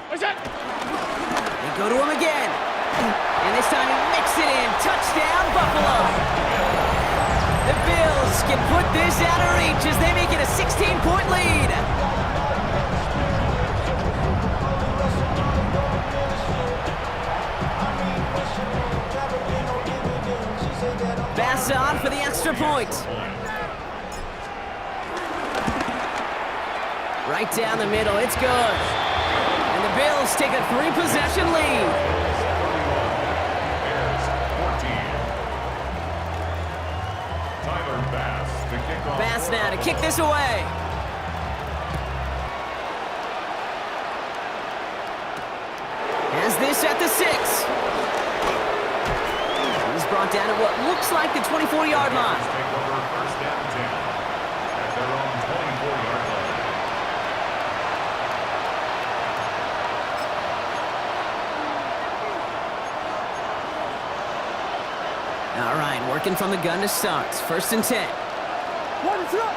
What's that? They go to him again. And this time he mixes it in. Touchdown, Buffalo. The Bills can put this out of reach as they make it a 16-point lead. Pass on for the extra point. Right down the middle, it's good. And the Bills take a 3-possession lead. Bass now to kick this away. Has this at the 6. He's brought down at what looks like the 24-yard line. Take over 1st down 10 at their own 24-yard line. All right, working from the gun to start. 1st and 10. What is up?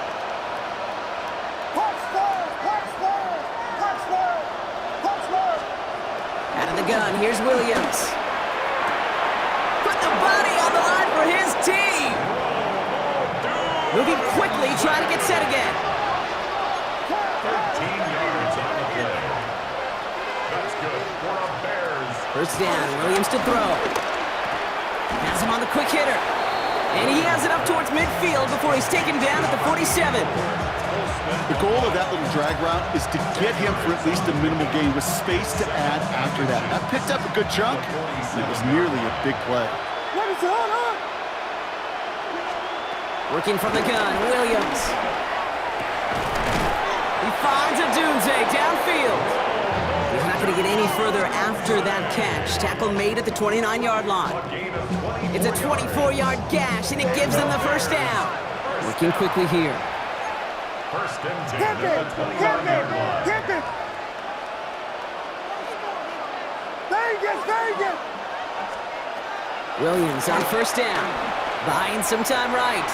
Out of the gun, here's Williams. Put the body on the line for his team. Moving quickly, trying to get set again. 13 yards on the play. That's good for the Bears. 1st down, Williams to throw. Has him on the quick hitter. And he has it up towards midfield before he's taken down at the 47. The goal of that little drag route is to get him for at least a minimal gain with space to add after that. That picked up a good chunk, and it was nearly a big play. What is going on? Working from the gun, Williams. He finds a Dunze downfield. He's not going to get any further after that catch. Tackle made at the 29-yard line. It's a 24-yard gash, and it gives them the 1st down. Working quickly here. 1st and 10 at the 29-yard line. Get it! Vegas! Williams on 1st down. Buying some time right.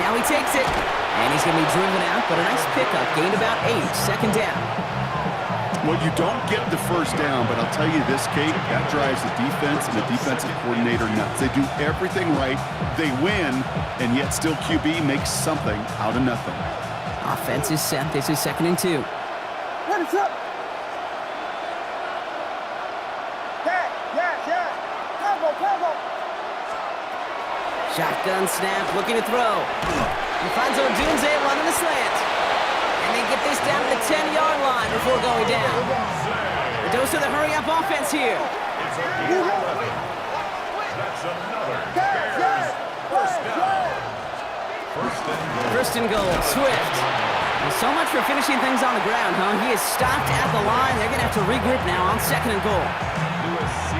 Now he takes it. And he's going to be driven out, but a nice pickup. Gained about 8. 2nd down. Well, you don't get the 1st down, but I'll tell you this, Kate, that drives the defense and the defensive coordinator nuts. They do everything right, they win, and yet still QB makes something out of nothing. Offense is set. This is 2nd and 2. What is up? Yeah. Combo. Shotgun snap, looking to throw. He finds Odunze running the slant. And they get this down to the 10-yard line before going down. The dose of the hurry-up offense here. It's a gain of 11. That's another Bears first down. First and goal, Swift. Well, so much for finishing things on the ground, huh? He is stopped at the line. They're going to have to regroup now on second and goal.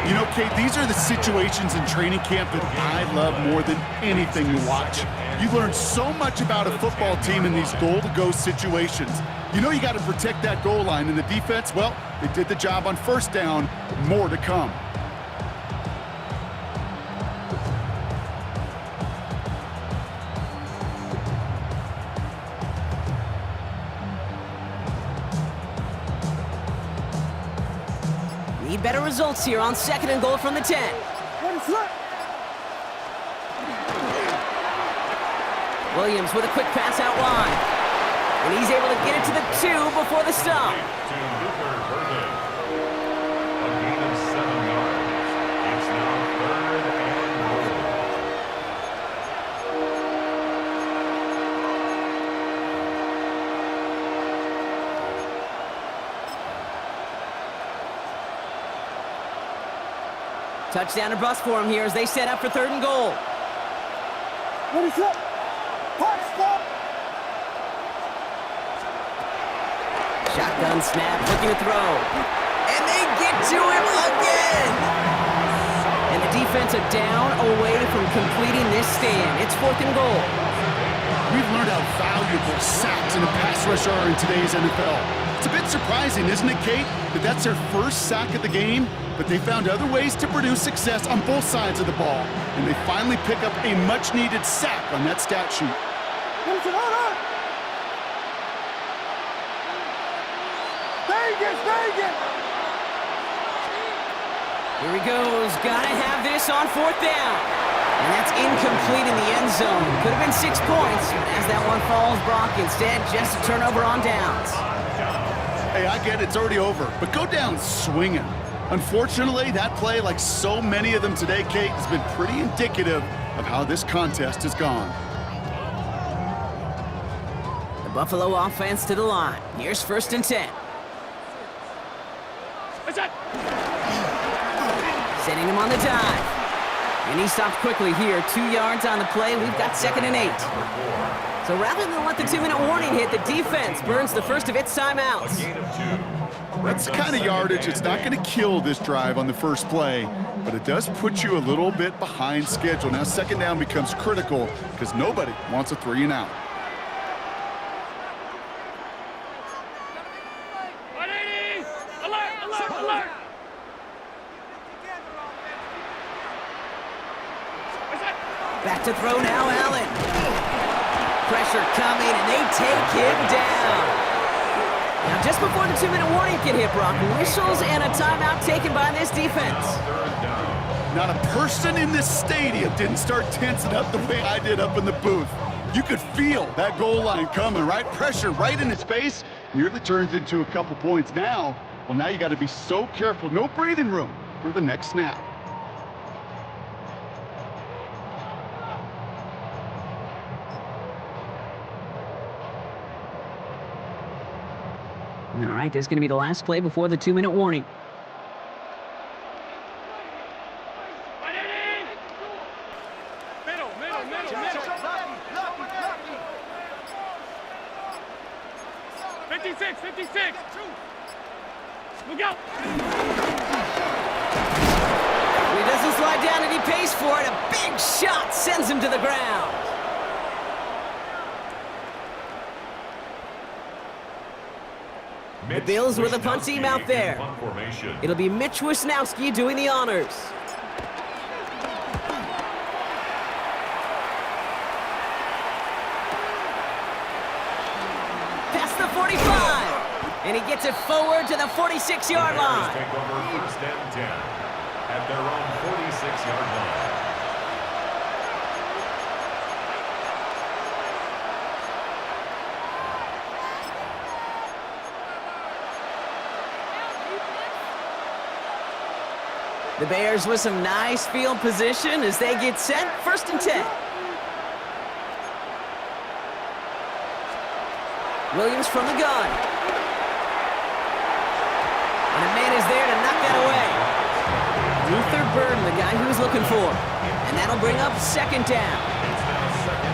You know, Kate, these are the situations in training camp that I love more than anything to watch. You learn so much about a football team in these goal-to-go situations. You know you got to protect that goal line, and the defense, well, they did the job on first down. More to come. Need better results here on second and goal from the 10. Williams with a quick pass out wide. And he's able to get it to the 2 before the stop. To Luther Burden. A gain of 7 yards. It's now third and goal. Touchdown or bust for him here as they set up for third and goal. Shotgun snap, looking to throw. And they get to him again! And the defense are down away from completing this stand. It's fourth and goal. We've learned how valuable sacks and a pass rush are in today's NFL. It's a bit surprising, isn't it, Kate, that that's their first sack of the game, but they found other ways to produce success on both sides of the ball, and they finally pick up a much-needed sack on that stat sheet. Here he goes. Gotta have this on fourth down. And that's incomplete in the end zone. Could have been 6 points, but as that one falls, Brock, instead, just a turnover on downs. Hey, I get it, it's already over, but go down swinging. Unfortunately, that play, like so many of them today, Kate, has been pretty indicative of how this contest has gone. The Buffalo offense to the line. Here's first and 10. What's that? Setting him on the dive. And he stopped quickly here. 2 yards on the play. We've got second and 8. So rather than let the 2-minute warning hit, the defense burns the first of its timeouts. A gain of 2. That's the kind of yardage it's not going to kill this drive on the first play, but it does put you a little bit behind schedule. Now second down becomes critical because nobody wants a 3 and out. 180! Alert! Alert! Alert! What's that? Back to throw now, Allen. Pressure coming, and they take him down. Now, just before the 2-minute warning can hit, Brock, whistles and a timeout taken by this defense. Not a person in this stadium didn't start tensing up the way I did up in the booth. You could feel that goal line coming, right? Pressure right in his face. Nearly turns into a couple points now. Well, now you got to be so careful. No breathing room for the next snap. All right, this is going to be the last play before the 2-minute warning. 180! Middle! 56! Look out! He doesn't slide down and he pays for it. A big shot sends him to the ground. The Bills with a punt team out there. It'll be Mitch Wisnowski doing the honors. Past the 45. And he gets it forward to the 46-yard line. Take over first and 10 at their own 46-yard line. The Bears with some nice field position as they get set. 1st and 10. Williams from the gun. And a man is there to knock that away. Luther Burden, the guy he was looking for. And that'll bring up 2nd down.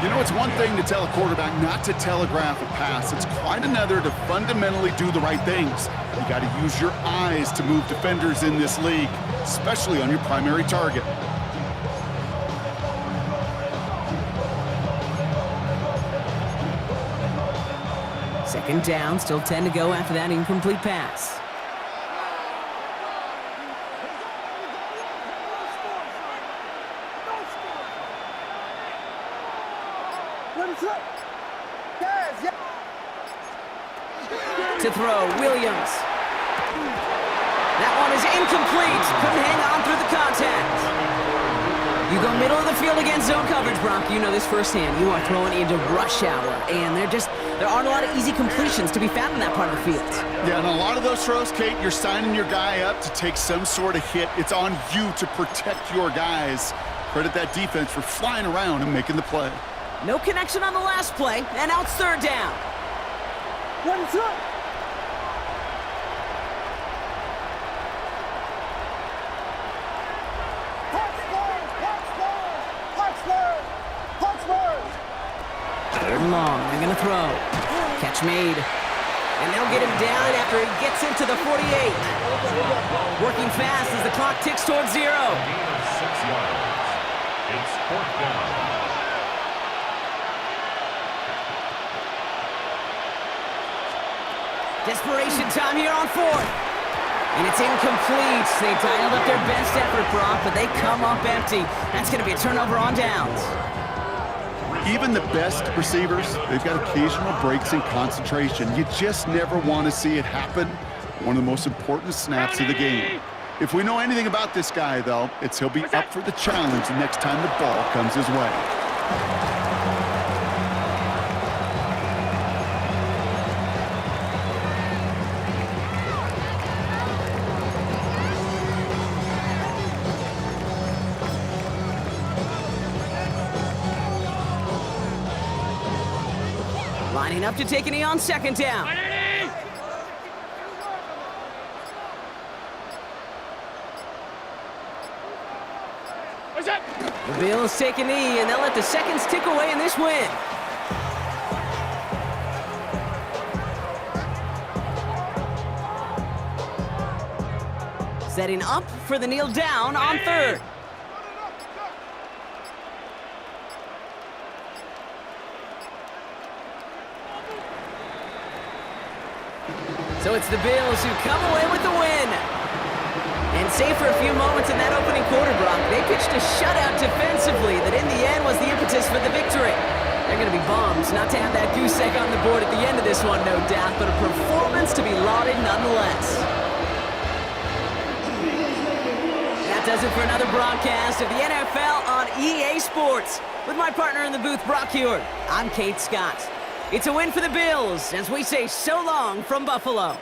You know, it's one thing to tell a quarterback not to telegraph a pass. It's quite another to fundamentally do the right things. You got to use your eyes to move defenders in this league, especially on your primary target. Second down, still 10 to go after that incomplete pass. To throw, Williams. That one is incomplete. Couldn't hang on through the contact. You go middle of the field against zone coverage, Brock. You know this firsthand. You are throwing into rush hour, and there aren't a lot of easy completions to be found in that part of the field. Yeah, and a lot of those throws, Kate, you're signing your guy up to take some sort of hit. It's on you to protect your guys. Credit that defense for flying around and making the play. No connection on the last play, and now it's 3rd down. 1-2. Third and long, they're gonna throw. Catch made. And they'll get him down after he gets into the 48. Working fast as the clock ticks towards 0. Gain of 6 yards. It's 4th down. Desperation time here on 4th. And it's incomplete. They dialed up their best effort, Brock, but they come up empty. That's gonna be a turnover on downs. Even the best receivers, they've got occasional breaks in concentration. You just never want to see it happen. One of the most important snaps of the game. If we know anything about this guy, though, it's he'll be up for the challenge the next time the ball comes his way. Lining up to take a knee on 2nd down. 180! What's that? The Bills take a knee, and they'll let the seconds tick away in this win. Setting up for the kneel down on 3rd. So it's the Bills who come away with the win. And save for a few moments in that opening quarter, Brock, they pitched a shutout defensively that in the end was the impetus for the victory. They're going to be bummed not to have that goose egg on the board at the end of this one, no doubt, but a performance to be lauded nonetheless. That does it for another broadcast of the NFL on EA Sports. With my partner in the booth, Brock Hewitt, I'm Kate Scott. It's a win for the Bills as we say so long from Buffalo.